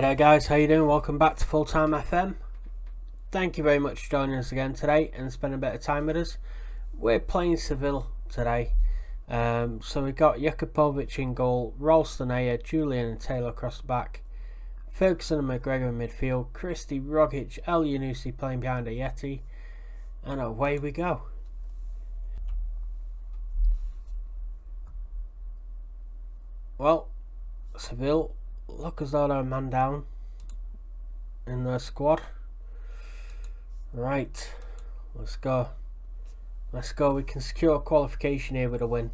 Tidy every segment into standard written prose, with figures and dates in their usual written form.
Hey there guys, how you doing? Welcome back to Full-Time FM. Thank you very much for joining us again today and spending a bit of time with us. We're playing Seville today. So we've got Jakupovic in goal, Ralston, Ayer, Julian and Taylor across the back, Ferguson and McGregor in midfield, Christie, Rogic, El Yunusi playing behind Ayeti, and away we go. Well, Seville look as though they're a man down in their squad. Right, let's go. We can secure qualification here with a win.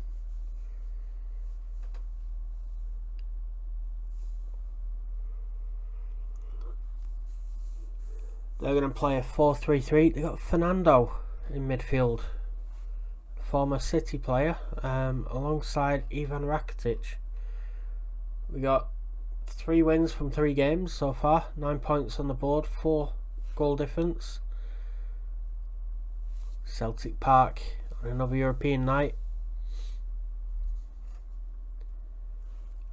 They're going to play a 4-3-3. They got Fernando in midfield, former City player, alongside Ivan Rakitic. We got 3 wins from 3 games so far, 9 points on the board, 4 goal difference. Celtic Park on another European night.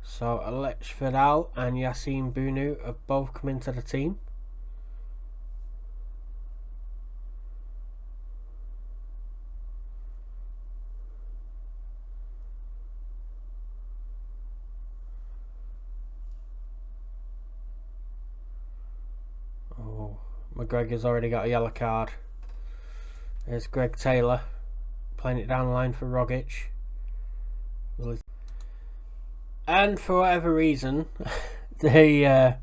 So Alec Vidal and Yassine Bounou have both come into the team. McGregor's already got a yellow card. There's Greg Taylor playing it down the line for Rogic. And for whatever reason, the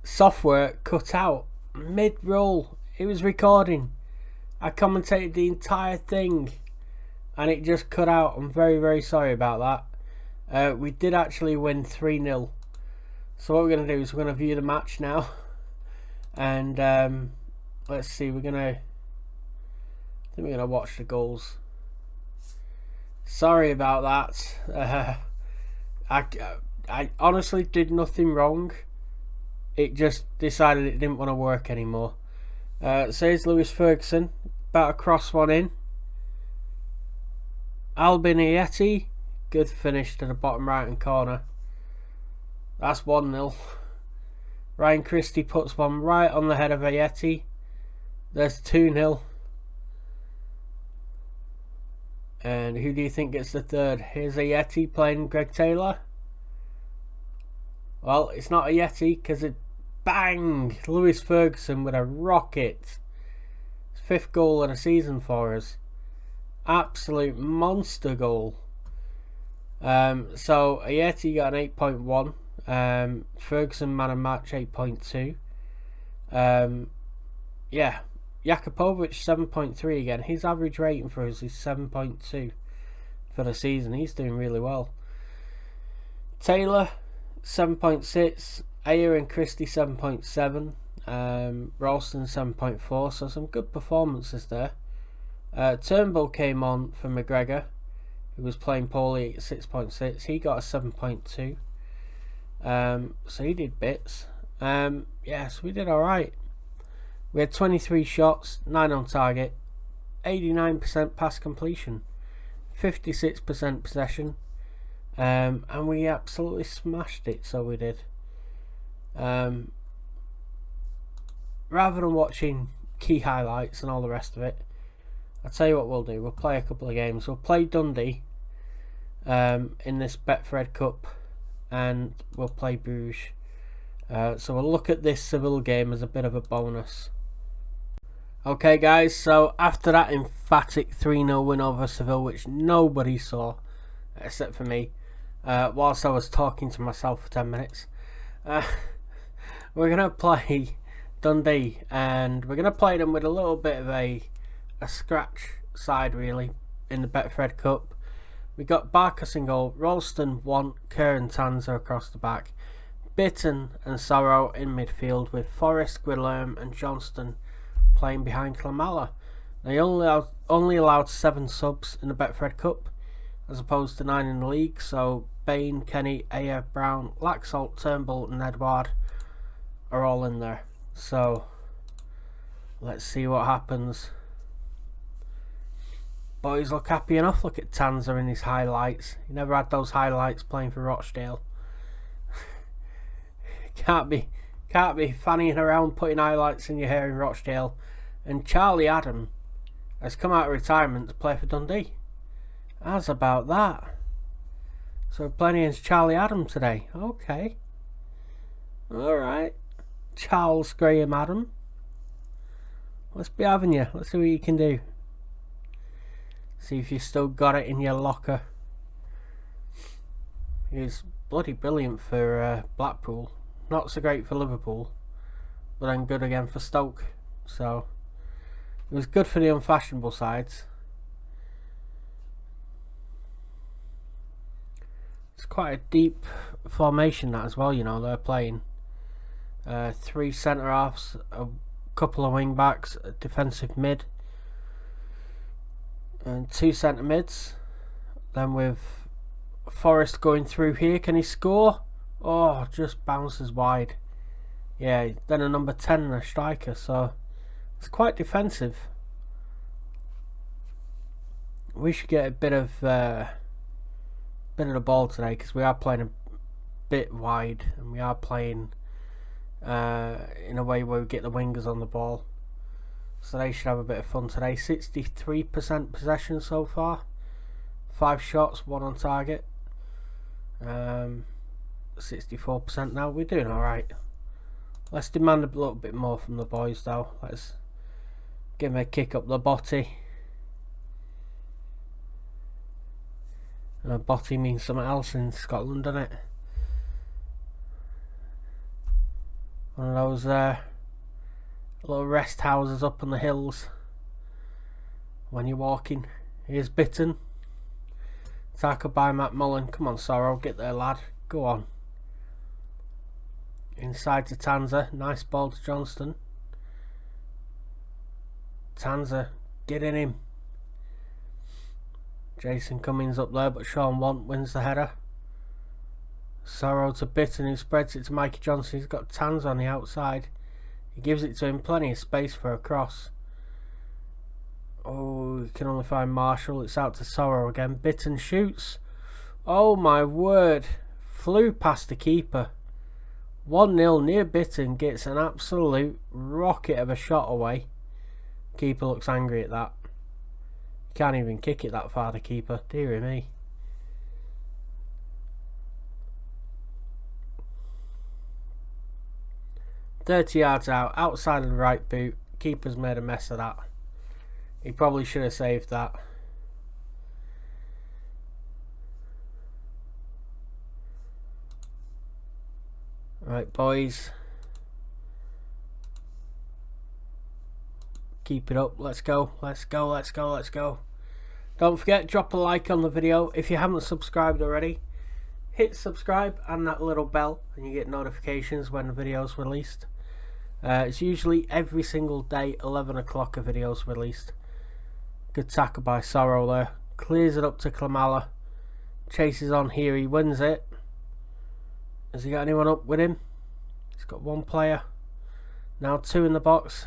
software cut out mid-roll. It was recording. I commentated the entire thing and it just cut out. I'm very, very sorry about that. We did actually win 3-0. So what we're going to do is we're going to view the match now. And let's see, I think we're gonna watch the goals. Sorry about that. I honestly did nothing wrong. It just decided it didn't want to work anymore. So here's Lewis Ferguson, about to cross one in. Albin Ayeti, good finish to the bottom right hand corner. That's 1-0. Ryan Christie puts one right on the head of Ayeti. There's 2-0. And who do you think gets the third? Here's Ayeti playing Greg Taylor. Well, it's not Ayeti because it bang! Lewis Ferguson with a rocket. 5th goal of the season for us. Absolute monster goal. So Ayeti got an 8.1. Ferguson man of match 8.2. Yeah, Jakupovic 7.3 again. His average rating for us is 7.2 for the season. He's doing really well. Taylor 7.6. Ayer and Christie 7.7. Ralston 7.4. So some good performances there. Turnbull came on for McGregor, who was playing poorly at 6.6. He got a 7.2. So he did bits. So we did alright. We had 23 shots, 9 on target, 89% pass completion, 56% possession, and we absolutely smashed it, so we did. Rather than watching key highlights and all the rest of it, I'll tell you what we'll do. We'll play a couple of games. We'll play Dundee in this Betfred Cup, and we'll play Bruges. So we'll look at this Seville game as a bit of a bonus. Okay guys, so after that emphatic 3-0 win over Seville, which nobody saw except for me, whilst I was talking to myself for 10 minutes, we're going to play Dundee, and we're going to play them with a little bit of a scratch side really in the Betfred Cup. We got Barkas in goal, Ralston, Want, Kerr and Tanzer across the back, Bitton and Sorrow in midfield, with Forrest, Guilherme and Johnston playing behind Klamala. They only allowed 7 subs in the Betfred Cup as opposed to 9 in the league, so Bain, Kenny, Ayer, Brown, Laxalt, Turnbull and Edouard are all in there. So let's see what happens. Boys look happy enough. Look at Tanzer in his highlights. He never had those highlights playing for Rochdale. Can't be Can't be fannying around putting highlights in your hair in Rochdale. And Charlie Adam has come out of retirement to play for Dundee. How's about that? So we're playing against Charlie Adam today. Okay. Alright. Charles Graham Adam. Let's be having you. Let's see what you can do. See if you still got it in your locker. He's bloody brilliant for Blackpool. Not so great for Liverpool. But then good again for Stoke. So it was good for the unfashionable sides. It's quite a deep formation that as well, you know, they're playing. 3 centre halves, a couple of wing backs, a defensive mid, and 2 centre mids. Then with Forrest going through here, can he score? Oh, just bounces wide. Yeah, then a number 10 and a striker, so it's quite defensive. We should get a bit of the ball today, because we are playing a bit wide, and we are playing in a way where we get the wingers on the ball, so they should have a bit of fun today. 63% possession so far, 5 shots, 1 on target. 64% now. We're doing alright. Let's demand a little bit more from the boys though. Let's give them a kick up the botty. Botty means something else in Scotland, doesn't it? One of those little rest houses up on the hills when you're walking. Here's Bitten. Tackled by Matt Mullen. Come on, Sorrow, get there, lad. Go on. Inside to Tanzer. Nice ball to Johnston. Tanzer, get in him. Jason Cummings up there, but Sean Want wins the header. Sorrow to Bitten, who spreads it to Mikey Johnson. He's got Tanzer on the outside. He gives it to him, plenty of space for a cross. Oh, you can only find Marshall. It's out to Sorrow again. Bitten shoots. Oh my word. Flew past the keeper. 1-0 near Bitten. Gets an absolute rocket of a shot away. Keeper looks angry at that. You can't even kick it that far, the keeper. Dear me. "30 yards out, outside of the right boot. Keeper's made a mess of that. He probably should have saved that." Right, boys. Keep it up. Let's go. Let's go. Let's go. Let's go. Don't forget, drop a like on the video. If you haven't subscribed already, hit subscribe and that little bell, and you get notifications when the video's released. It's usually every single day, 11 o'clock, a video's released. Good tackle by Sorrow there. Clears it up to Klamala. Chases on here. He wins it. Has he got anyone up with him? He's got 1 player. Now 2 in the box.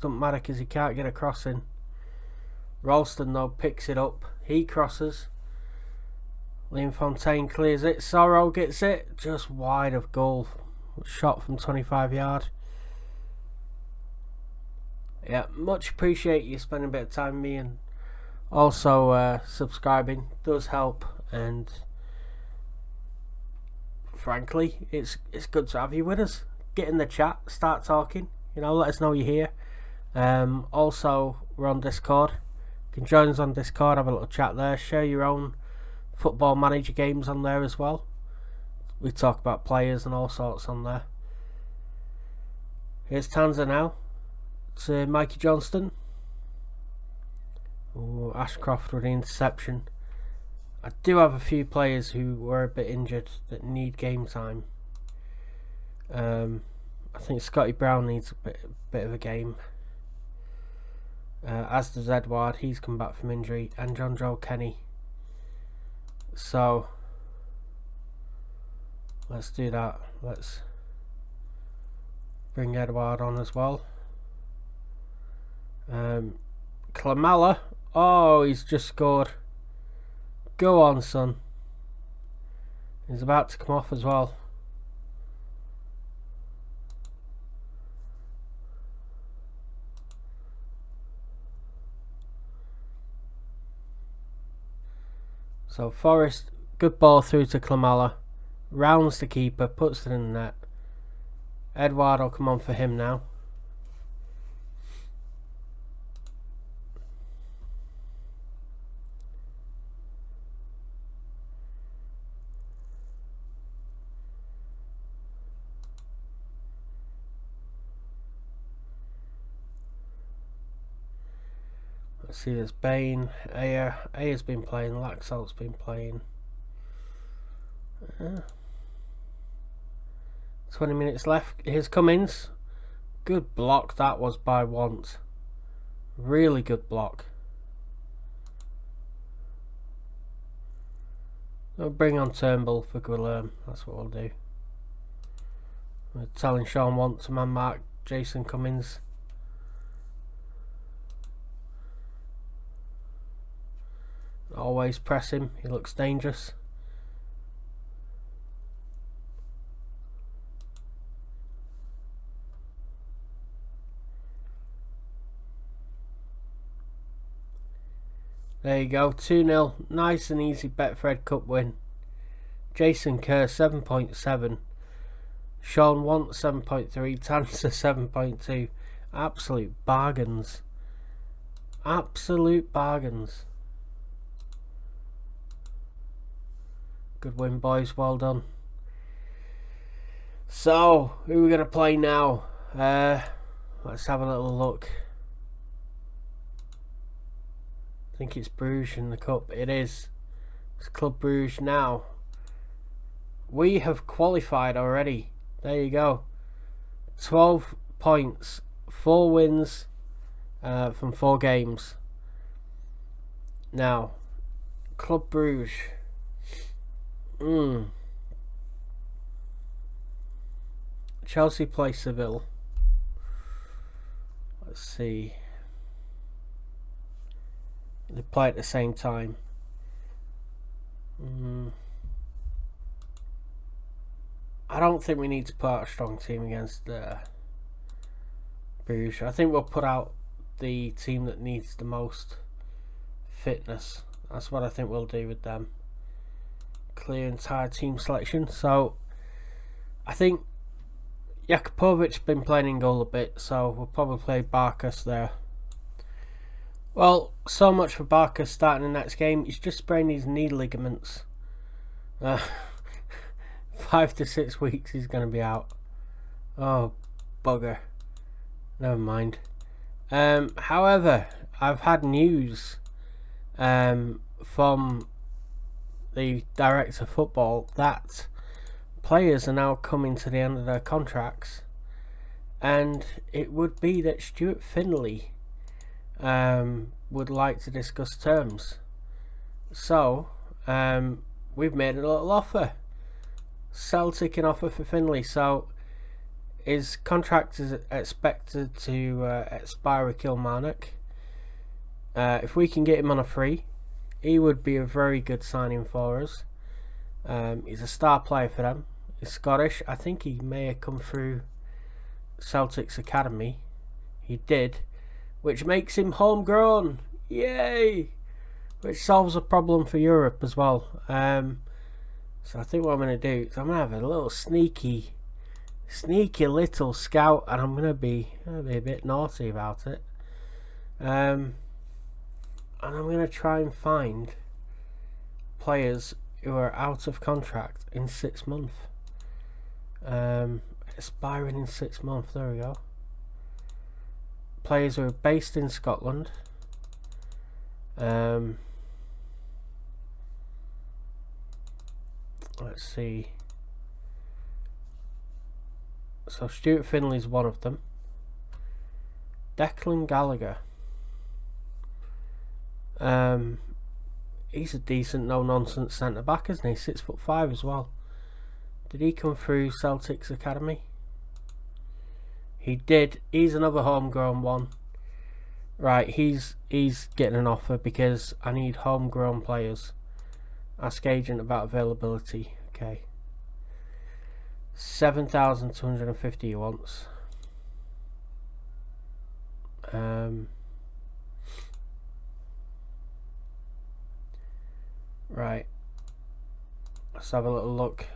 Doesn't matter because he can't get a cross in. Ralston though picks it up. He crosses. Liam Fontaine clears it. Sorrow gets it. Just wide of goal. Shot from 25 yard. Yeah, much appreciate you spending a bit of time with me, and also subscribing does help, and frankly it's good to have you with us. Get in the chat, start talking, you know, let us know you're here. Also we're on Discord. You can join us on Discord, have a little chat there, share your own Football Manager games on there as well. We talk about players and all sorts on there. Here's Tanzer now to Mikey Johnston. Oh, Ashcroft with the interception. I do have a few players who were a bit injured that need game time. I think Scotty Brown needs a bit of a game. As does Edward, he's come back from injury, and John Joe Kenny. So let's do that. Let's bring Edward on as well. Klamala. Oh, he's just scored. Go on, son. He's about to come off as well. So Forrest, good ball through to Klamala. Rounds the keeper, puts it in the net. Edouard will come on for him now. Let's see, there's Bain, Ayer's been playing, Laxalt's been playing. 20 minutes left. Here's Cummins. Good block that was by Want. Really good block. We'll bring on Turnbull for Guilherme. That's what we'll do. We're telling Sean Want to man mark Jason Cummins. Always press him. He looks dangerous. There you go, 2-0, nice and easy Betfred Cup win. Jason Kerr 7.7, Sean Want 7.3, Tanser 7.2. Absolute bargains. Absolute bargains. Good win, boys, well done. So, who are we going to play now? Let's have a little look. I think it's Bruges in the cup. It is. It's Club Bruges now. We have qualified already. There you go. 12 points. 4 wins from 4 games. Now, Club Bruges. Chelsea play Seville. Let's see. They play at the same time. I don't think we need to put out a strong team against Bruges. I think we'll put out the team that needs the most fitness. That's what I think we'll do with them. Clear entire team selection. So I think Jakupovic's been playing in goal a bit, so we'll probably play Barkas there. Well, so much for Barker starting the next game. He's just sprained his knee ligaments. 5 to 6 weeks he's going to be out. Oh, bugger. Never mind. However, I've had news from the director of football that players are now coming to the end of their contracts, and it would be that Stuart Findlay would like to discuss terms. So we've made a little offer. Celtic an offer for Findlay. So his contract is expected to expire with Kilmarnock. If we can get him on a free, he would be a very good signing for us. He's a star player for them. He's Scottish. I think he may have come through Celtic's academy. He did, which makes him homegrown. Yay! Which solves a problem for Europe as well. So I think what I'm going to do is I'm going to have a little sneaky little scout, and I'm going to be a bit naughty about it. And I'm going to try and find players who are out of contract in 6 months. Expiring in 6 months. There we go. Players who are based in Scotland. Let's see. So Stuart Findlay's one of them. Declan Gallagher. He's a decent no-nonsense centre-back, isn't he? 6'5" as well. Did he come through Celtic's academy? He did. He's another homegrown one. Right, he's getting an offer because I need homegrown players. Ask agent about availability. Okay. 7,250 he wants. Right. Let's have a little look.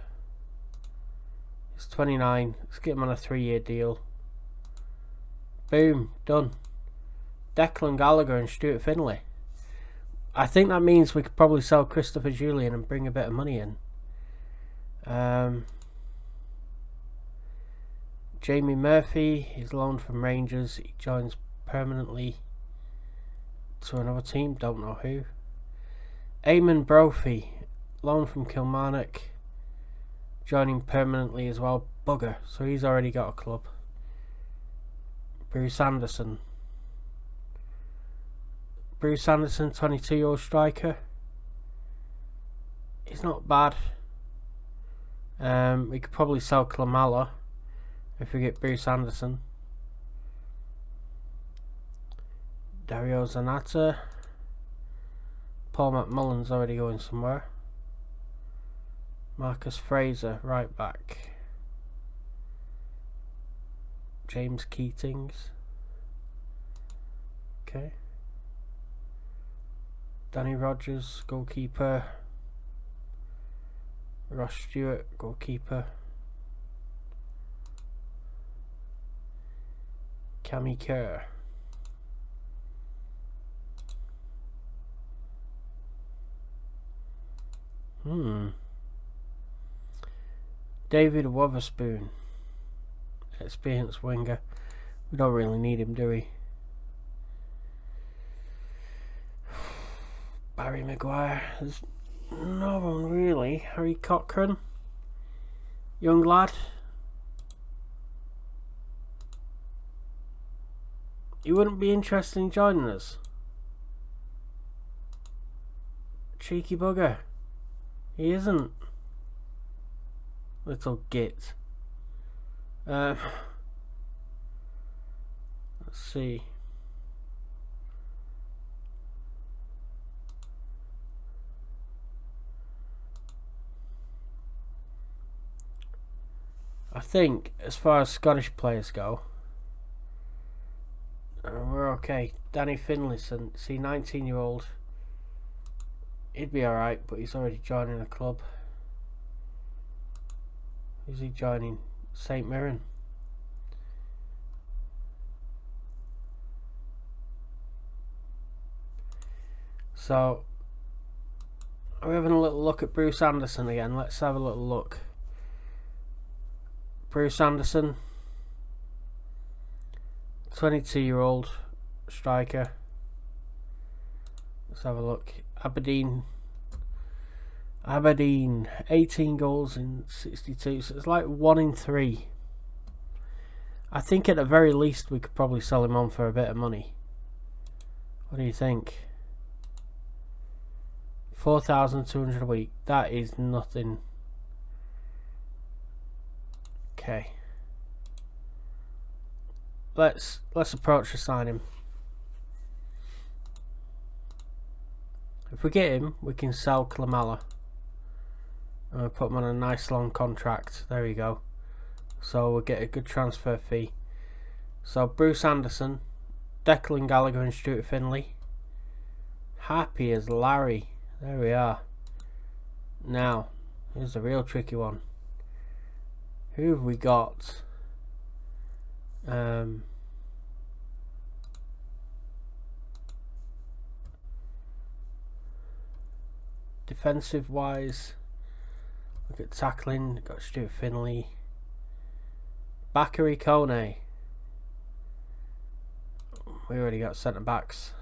He's 29. Let's get him on a 3-year deal. Boom. Done. Declan Gallagher and Stuart Finlay. I think that means we could probably sell Christopher Julian and bring a bit of money in. Jamie Murphy, he's loaned from Rangers. He joins permanently to another team, don't know who. Eamon Brophy, loaned from Kilmarnock, joining permanently as well. Bugger, so he's already got a club. Bruce Anderson, 22-year-old striker. He's not bad. We could probably sell Klamala if we get Bruce Anderson. Dario Zanata. Paul McMullen's already going somewhere. Marcus Fraser, right back. James Keatings. Okay. Danny Rogers, goalkeeper. Ross Stewart, goalkeeper. Cammy Kerr. David Wotherspoon, experienced winger. We don't really need him, do we? Barry Maguire. There's no one really. Harry Cochrane, young lad. You wouldn't be interested in joining us? Cheeky bugger. He isn't. Little git. Let's see. I think as far as Scottish players go, we're okay. Danny Finlayson, see, 19-year-old. He'd be alright, but he's already joining a club. Who's he joining? St Mirren. So, are we having a little look at Bruce Anderson again? Let's have a little look. Bruce Anderson, 22-year-old striker. Let's have a look. Aberdeen, 18 goals in 62, so it's like 1 in 3. I think at the very least we could probably sell him on for a bit of money. What do you think? 4,200 a week. That is nothing. Okay. Let's approach to sign him. If we get him, we can sell Klamala. And we'll put him on a nice long contract. There we go. So we'll get a good transfer fee. So Bruce Anderson, Declan Gallagher and Stuart Finlay. Happy as Larry. There we are. Now, here's the real tricky one. Who have we got? Defensive wise, look at tackling. Got Stuart Finlay, Bakary Kone. We already got centre backs.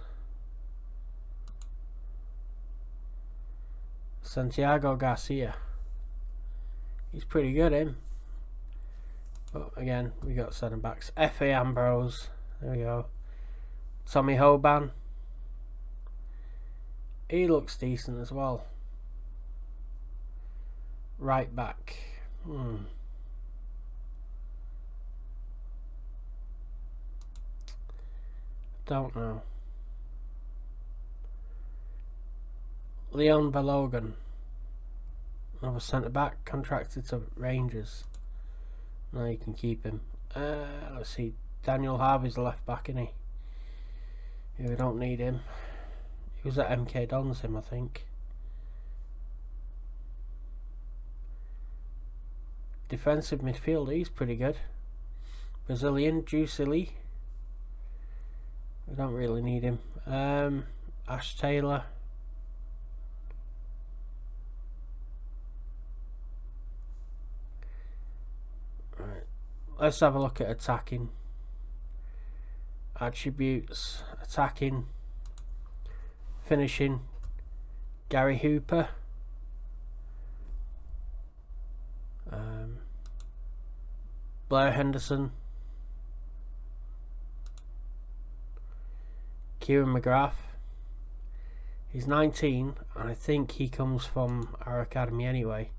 Santiago Garcia. He's pretty good, him. But again, we got centre backs. F.A. Ambrose. There we go. Tommy Hoban. He looks decent as well. Right back. Don't know. Leon Balogun. Another centre back, contracted to Rangers. Now you can keep him. Let's see. Daniel Harvey's the left back, isn't he? Yeah, we don't need him. He was at MK Dons, I think. defensive midfielder. He's pretty good. Brazilian, Juicily. We don't really need him. Ash Taylor. Right. Let's have a look at attacking. Attributes. Attacking. Finishing. Gary Hooper. Blair Henderson. Kieran McGrath. He's 19 and I think he comes from our academy anyway.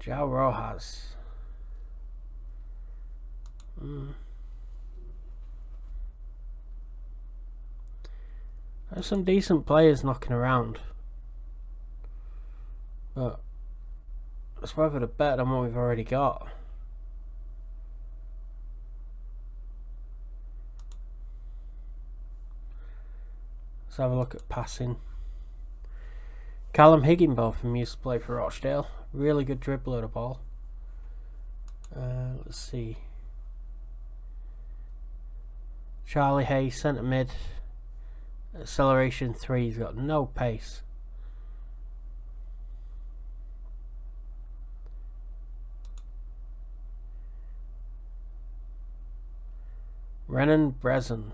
João Rojas. There's some decent players knocking around, but it's whether to bet on what we've already got. Let's have a look at passing. Callum Higginbotham used to play for Rochdale. Really good dribbler of the ball. Let's see. Charlie Hayes, centre mid. Acceleration 3. He's got no pace. Renan Brezin.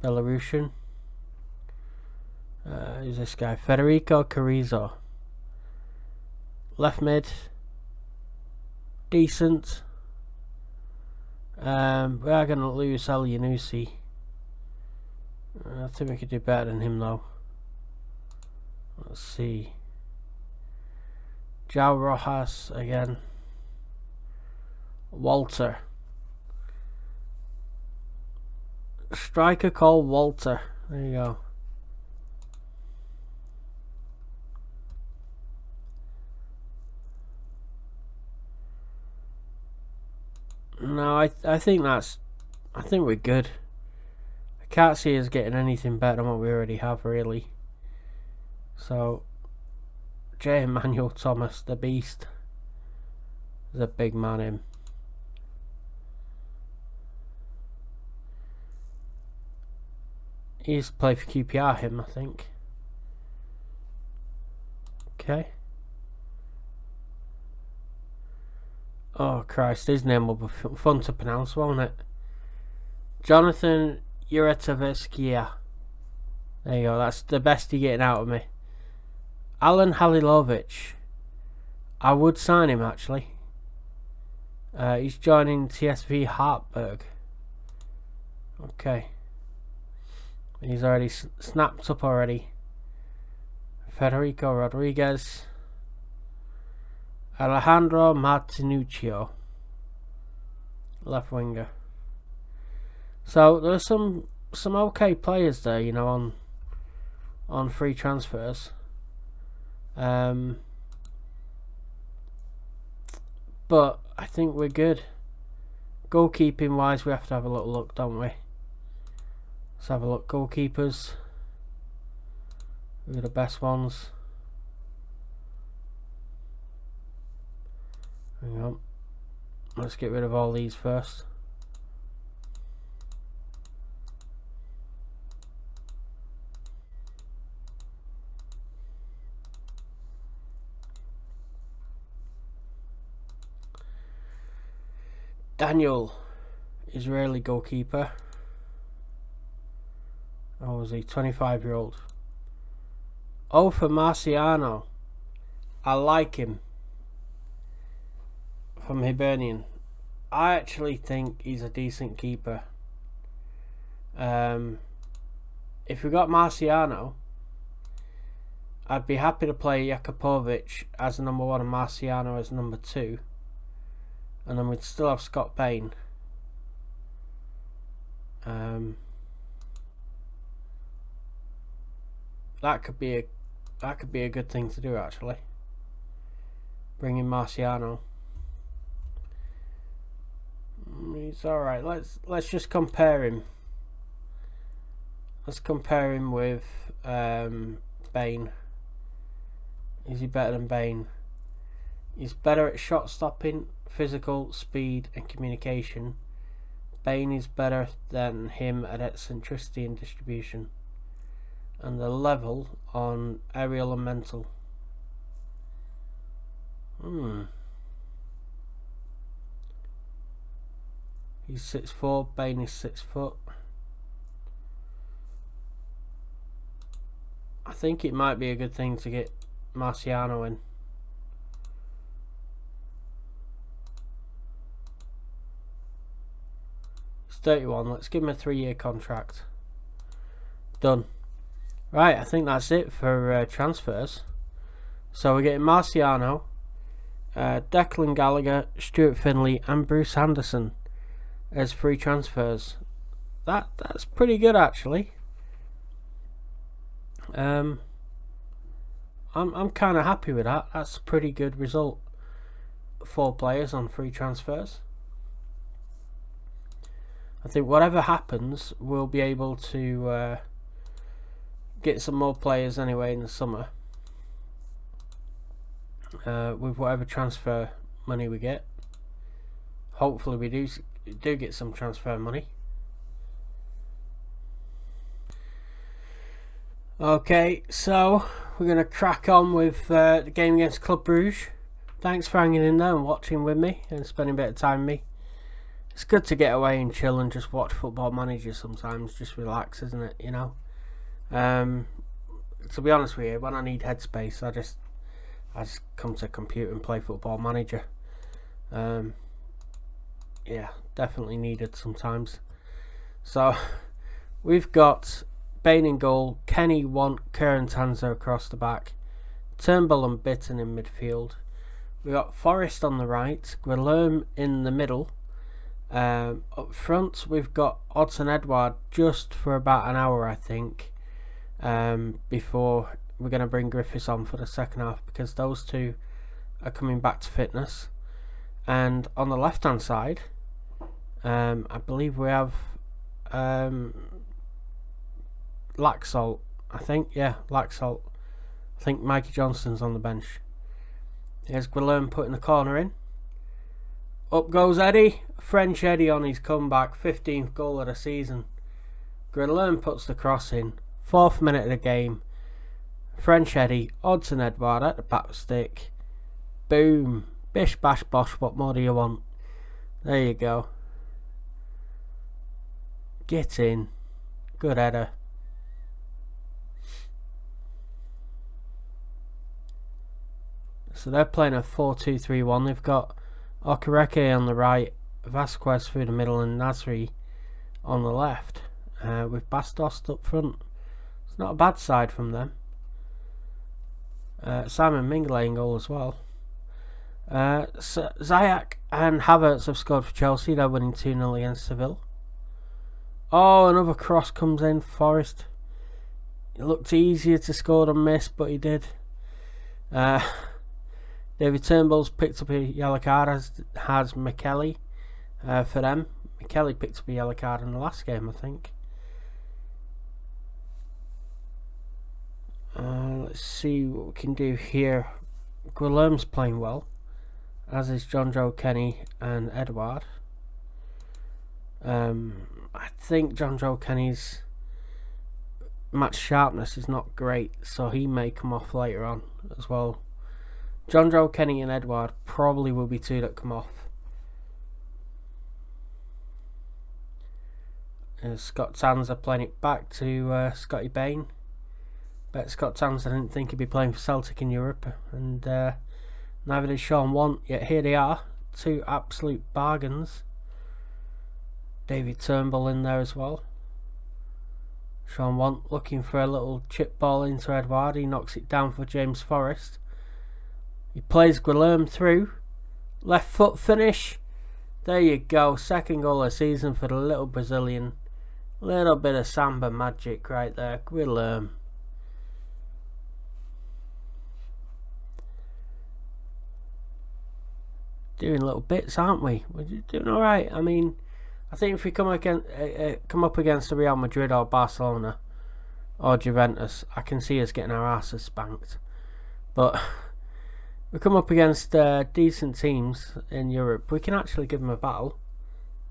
Belarusian. Who's this guy? Federico Carrizo. Left mid. Decent. We are going to lose El Yanusi. I think we could do better than him though. Let's see. João Rojas again. Walter. Striker called Walter. There you go. No, I think we're good. I can't see us getting anything better than what we already have, really. So, J. Emmanuel Thomas, the beast. There's a big man in. He used to play for QPR, him, I think. Okay. Oh Christ, his name will be fun to pronounce, won't it? Jonathan Uretaviskia. There you go, that's the best you're getting out of me. Alan Halilovic. I would sign him actually. He's joining TSV Hartberg. Okay. He's already snapped up already. Federico Rodriguez. Alejandro Martinuccio, left winger. So there's some okay players there, you know, on free transfers. But I think we're good. Goalkeeping wise, we have to have a little look, don't we? Let's have a look. Goalkeepers. Who are the best ones? Hang on. Let's get rid of all these first. Daniel, Israeli goalkeeper. Oh, was he 25-year-old? Oh, for Marciano. I like him. From Hibernian. I actually think he's a decent keeper. If we got Marciano, I'd be happy to play Jakupovic as number 1 and Marciano as number 2. And then we'd still have Scott Bain. That could be a good thing to do actually. Bring in Marciano. He's alright. Let's just compare him. Let's compare him with Bain. Is he better than Bain? He's better at shot stopping, physical, speed and communication. Bain is better than him at eccentricity and distribution, and the level on aerial and mental. He's 6'4", Bain is 6 foot. I think it might be a good thing to get Marciano in. He's 31, let's give him a 3-year contract. Done. Right, I think that's it for transfers. So we're getting Marciano, Declan Gallagher, Stuart Finley and Bruce Anderson as free transfers. That's pretty good actually. I'm kind of happy with that. That's a pretty good result. 4 players on free transfers. I think whatever happens, we'll be able to get some more players anyway in the summer. With whatever transfer money we get. Hopefully we do get some transfer money. Okay, so we're going to crack on with the game against Club Brugge. Thanks for hanging in there and watching with me and spending a bit of time with me. It's good to get away and chill and just watch Football Manager sometimes, just relax, isn't it, you know? To be honest with you, when I need headspace, I just come to a computer and play Football Manager. Yeah, definitely needed sometimes. So, we've got Bain in goal, Kenny, Want, Kerr and Tanzer across the back, Turnbull and Bitton in midfield. We've got Forrest on the right, Guilherme in the middle. Up front we've got Odsonne Edouard just for about an hour I think, before we're going to bring Griffiths on for the second half because those two are coming back to fitness. And on the left hand side, I believe we have Laxalt, I think, yeah, Laxalt. I think Mikey Johnston's on the bench. Here's Guilherme putting the corner in. Up goes Eddie, French Eddie on his comeback, 15th goal of the season. Guilherme puts the cross in, 4th minute of the game. French Eddie, Odsonne Edouard at the back stick. Boom, bish bash bosh, what more do you want? There you go. Get in, good header. So they're playing a 4-2-3-1. They've got Okereke on the right, Vasquez through the middle and Nasri on the left, with Bastos up front. It's not a bad side from them. Simon Mignolet in goal as well. Ziyech and Havertz have scored for Chelsea. They're winning 2-0 against Seville. Oh, another cross comes in. Forrest. It looked easier to score than miss, but he did. David Turnbull's picked up a yellow card, as has McKelly for them. McKelly picked up a yellow card in the last game, I think. Let's see what we can do here. Guilherme's playing well, as is John Joe Kenny and Edouard. I think John Joe Kenny's match sharpness is not great, so he may come off later on as well. John Joe Kenny and Edouard probably will be two that come off. Scott Tanzer playing it back to Scotty Bain. Bet Scott Tanzer didn't think he'd be playing for Celtic in Europe, and neither did Sean Want, yet here they are, two absolute bargains. David Turnbull in there as well. Sean Want looking for a little chip ball into Edouard. He knocks it down for James Forrest. He plays Guilherme through. Left foot finish. There you go. Second goal of the season for the little Brazilian. Little bit of samba magic right there. Guilherme. Doing little bits, aren't we? We're doing alright. I mean, I think if we come up against a Real Madrid or Barcelona or Juventus, I can see us getting our asses spanked. But we come up against decent teams in Europe, we can actually give them a battle.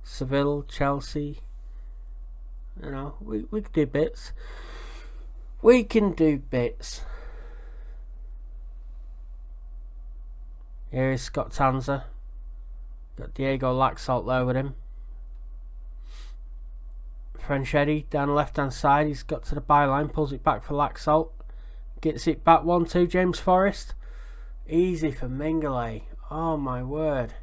Seville, Chelsea, you know, we can do bits. We can do bits. Here is Scott Tanzer. Got Diego Laxalt there with him. Franchetti down the left hand side. He's got to the byline, pulls it back for Laxalt. Gets it back 1-2. James Forrest. Easy for Mingale. Oh my word.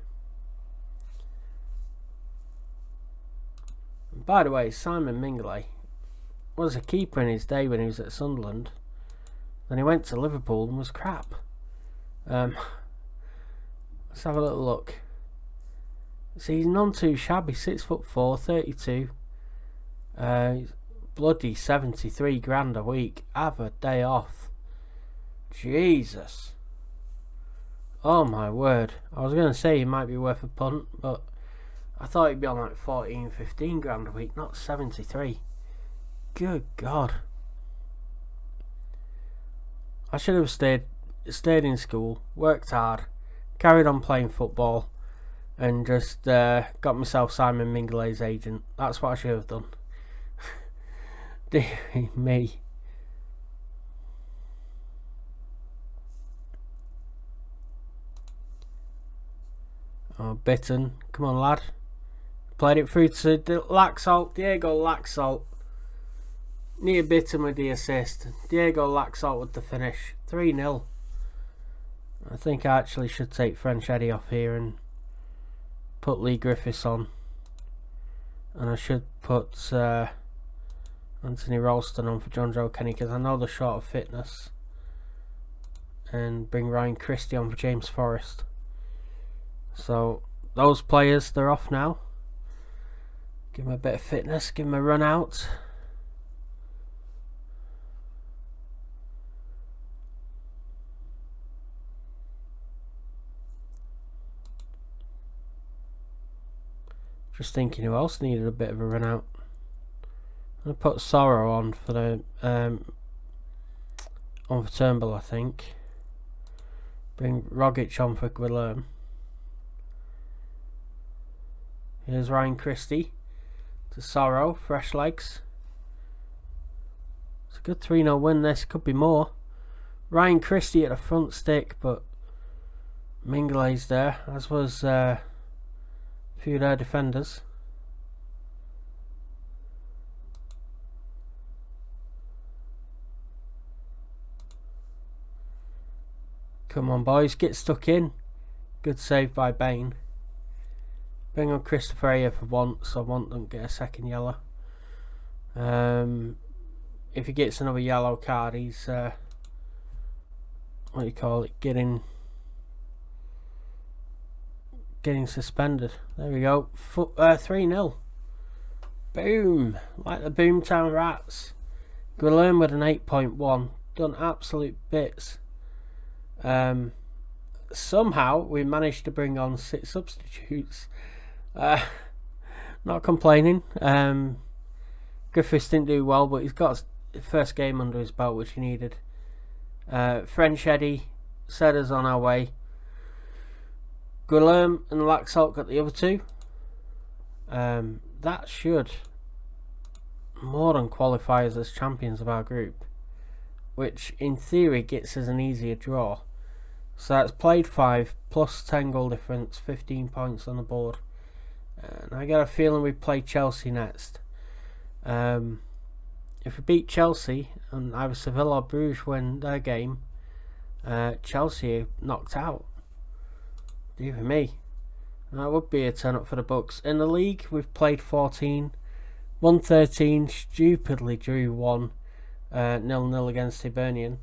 And by the way, Simon Mingale was a keeper in his day when he was at Sunderland. Then he went to Liverpool and was crap. Let's have a little look. See, he's none too shabby. 6'4", 32. Bloody 73 grand a week. Have a day off. Jesus. Oh my word. I was going to say he might be worth a punt, but I thought he'd be on like 14, 15 grand a week, not 73. Good God. I should have stayed in school, worked hard, carried on playing football, and just got myself Simon Mingale's agent. That's what I should have done. Dear me. Oh, Bitten. Come on, lad. Played it through to Laxalt. Diego Laxalt. Near Bitten with the assist. Diego Laxalt with the finish. 3-0. I think I actually should take Franchetti off here and put Lee Griffiths on. And I should put Anthony Ralston on for John Joe Kenny, because I know they're short of fitness. And bring Ryan Christie on for James Forrest. So those players, they're off now. Give them a bit of fitness, give them a run out. Just thinking who else needed a bit of a run out. I'm gonna put Sorrow on for the Turnbull, I think. Bring Rogic on for Guilherme. Here's Ryan Christie to Sorrow, fresh legs. It's a good 3-0 win. This could be more. Ryan Christie at the front stick, but Mingale's there, as was a few of their defenders. Come on, boys, get stuck in. Good save by Bain. Bring on Christopher Ayer for once. I want them to get a second yellow. If he gets another yellow card, he's what do you call it? Getting suspended. There we go. 3-0. Boom, like the Boomtown Rats. Guilherme with an 8.1. Done absolute bits. Somehow we managed to bring on 6 substitutes. Not complaining. Griffiths didn't do well, but he's got his first game under his belt, which he needed. Franchetti set us on our way. Guilherme and Laxalt got the other 2. That should more than qualify us as champions of our group, which in theory gets us an easier draw. So that's played 5 plus 10 goal difference, 15 points on the board. And I get a feeling we play Chelsea next. If we beat Chelsea and either Seville or Bruges win their game, Chelsea are knocked out. Dear me. That would be a turn up for the Bucks. In the league, we've played 14, won 13, stupidly drew 1, 0-0 against Hibernian.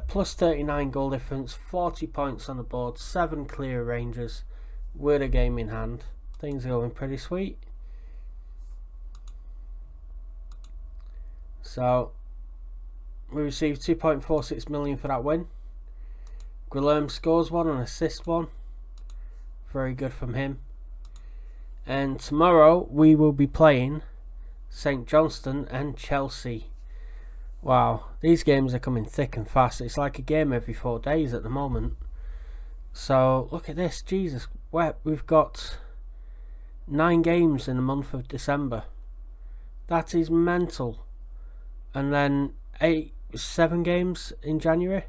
Plus 39 goal difference, 40 points on the board, 7 clear ranges with a game in hand. Things are going pretty sweet. So we received 2.46 million for that win. Guilherme scores 1 and assists 1. Very good from him. And tomorrow we will be playing St Johnstone and Chelsea. Wow, these games are coming thick and fast. It's like a game every 4 days at the moment. So look at this, Jesus, we've got 9 games in the month of December. That is mental. And then 7 games in January.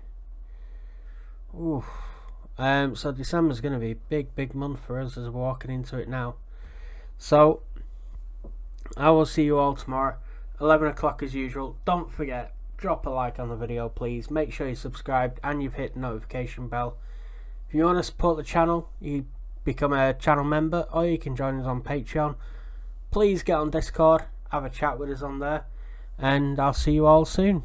Ooh. So December's going to be a big month for us as we're walking into it now. So I will see you all tomorrow, 11 o'clock as usual. Don't forget, drop a like on the video please. Make sure you're subscribed and you've hit the notification bell. If you want to support the channel, you become a channel member, or you can join us on Patreon. Please get on Discord, have a chat with us on there, and I'll see you all soon.